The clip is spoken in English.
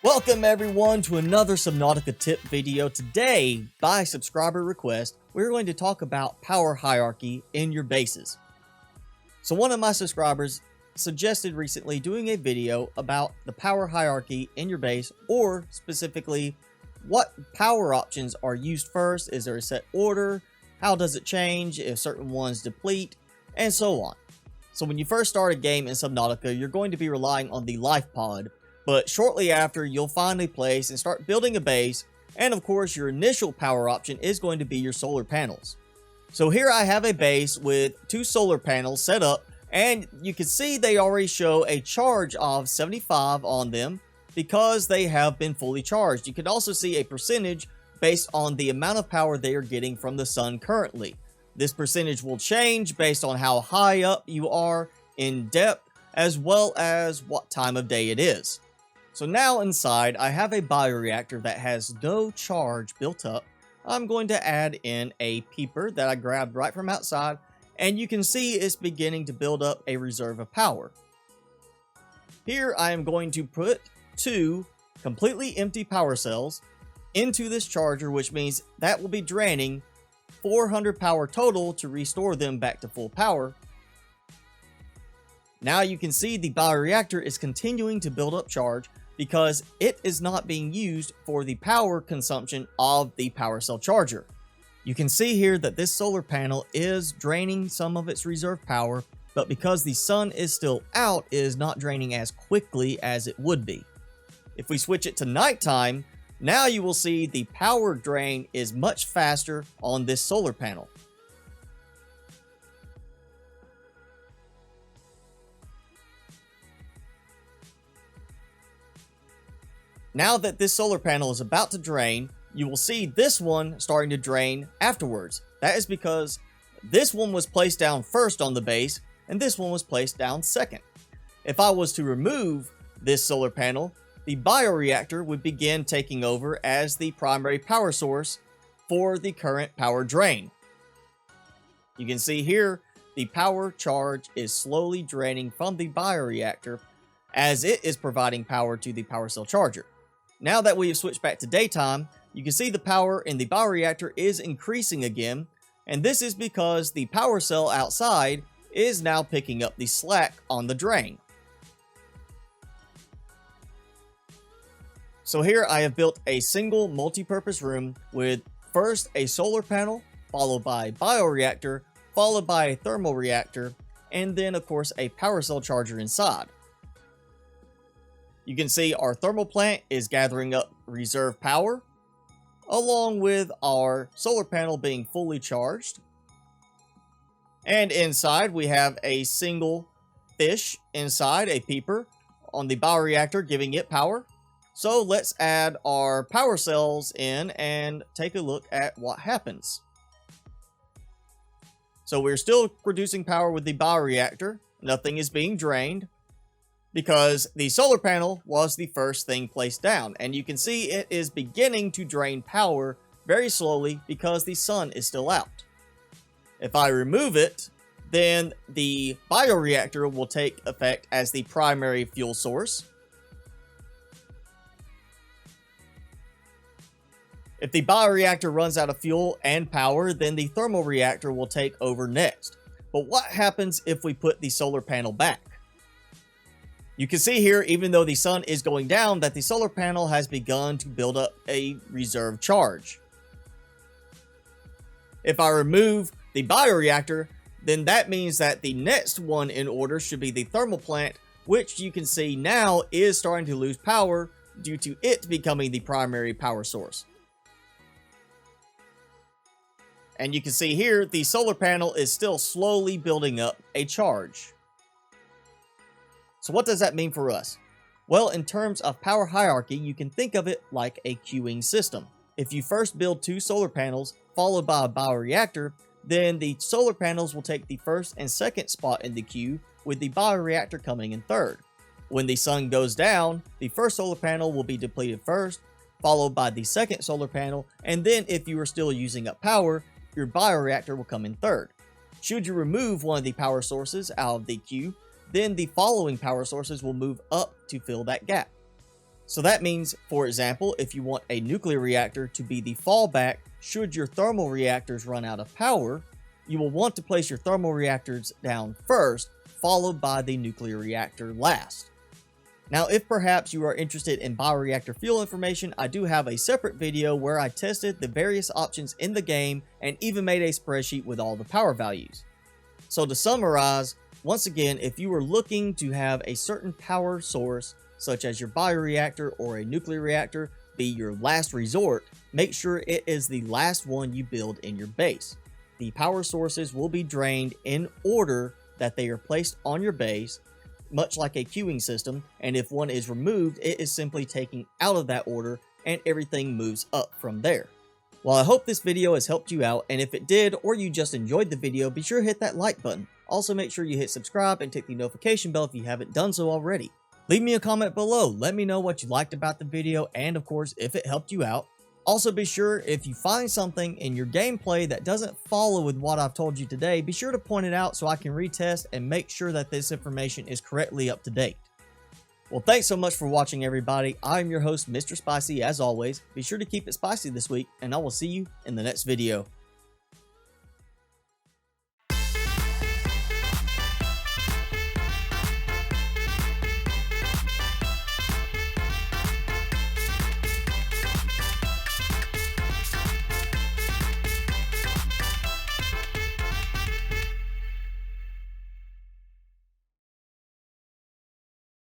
Welcome everyone to another Subnautica tip video. Today, by subscriber request, we're going to talk about power hierarchy in your bases. So one of my subscribers suggested recently doing a video about the power hierarchy in your base, or specifically what power options are used first. Is there a set order? How does it change if certain ones deplete? And so on. So when you first start a game in Subnautica, you're going to be relying on the life pod. But shortly after, you'll find a place and start building a base, and of course your initial power option is going to be your solar panels. So here I have a base with 2 solar panels set up, and you can see they already show a charge of 75 on them because they have been fully charged. You can also see a percentage based on the amount of power they are getting from the sun currently. This percentage will change based on how high up you are in depth, as well as what time of day it is. So now inside, I have a bioreactor that has no charge built up. I'm going to add in a peeper that I grabbed right from outside, and you can see it's beginning to build up a reserve of power. Here I am going to put 2 completely empty power cells into this charger, which means that will be draining 400 power total to restore them back to full power. Now you can see the bioreactor is continuing to build up charge, because it is not being used for the power consumption of the power cell charger. You can see here that this solar panel is draining some of its reserve power, but because the sun is still out, it is not draining as quickly as it would be. If we switch it to nighttime, now you will see the power drain is much faster on this solar panel. Now that this solar panel is about to drain, you will see this one starting to drain afterwards. That is because this one was placed down first on the base, and this one was placed down second. If I was to remove this solar panel, the bioreactor would begin taking over as the primary power source for the current power drain. You can see here, the power charge is slowly draining from the bioreactor as it is providing power to the power cell charger. Now that we have switched back to daytime, you can see the power in the bioreactor is increasing again, and this is because the power cell outside is now picking up the slack on the drain. So here I have built a single multi-purpose room with first a solar panel, followed by a bioreactor, followed by a thermal reactor, and then of course a power cell charger inside. You can see our thermal plant is gathering up reserve power, along with our solar panel being fully charged. And inside we have a single fish inside, a peeper, on the bioreactor giving it power. So let's add our power cells in and take a look at what happens. So we're still producing power with the bioreactor. Nothing is being drained, because the solar panel was the first thing placed down, and you can see it is beginning to drain power very slowly because the sun is still out. If I remove it, then the bioreactor will take effect as the primary fuel source. If the bioreactor runs out of fuel and power, then the thermal reactor will take over next. But what happens if we put the solar panel back? You can see here, even though the sun is going down, that the solar panel has begun to build up a reserve charge. If I remove the bioreactor, then that means that the next one in order should be the thermal plant, which you can see now is starting to lose power due to it becoming the primary power source. And you can see here, the solar panel is still slowly building up a charge. So what does that mean for us? Well, in terms of power hierarchy, you can think of it like a queuing system. If you first build 2 solar panels, followed by a bioreactor, then the solar panels will take the first and second spot in the queue, with the bioreactor coming in third. When the sun goes down, the first solar panel will be depleted first, followed by the second solar panel, and then if you are still using up power, your bioreactor will come in third. Should you remove one of the power sources out of the queue, then the following power sources will move up to fill that gap. So that means, for example, if you want a nuclear reactor to be the fallback should your thermal reactors run out of power, you will want to place your thermal reactors down first, followed by the nuclear reactor last. Now, if perhaps you are interested in bioreactor fuel information, I do have a separate video where I tested the various options in the game and even made a spreadsheet with all the power values. So to summarize, once again, if you are looking to have a certain power source, such as your bioreactor or a nuclear reactor, be your last resort, make sure it is the last one you build in your base. The power sources will be drained in order that they are placed on your base, much like a queuing system, and if one is removed, it is simply taken out of that order and everything moves up from there. Well, I hope this video has helped you out, and if it did, or you just enjoyed the video, be sure to hit that like button. Also, make sure you hit subscribe and tick the notification bell if you haven't done so already. Leave me a comment below, let me know what you liked about the video, and of course, if it helped you out. Also, be sure if you find something in your gameplay that doesn't follow with what I've told you today, be sure to point it out so I can retest and make sure that this information is correctly up to date. Well, thanks so much for watching, everybody. I'm your host, Mr. Spicy, as always. Be sure to keep it spicy this week, and I will see you in the next video.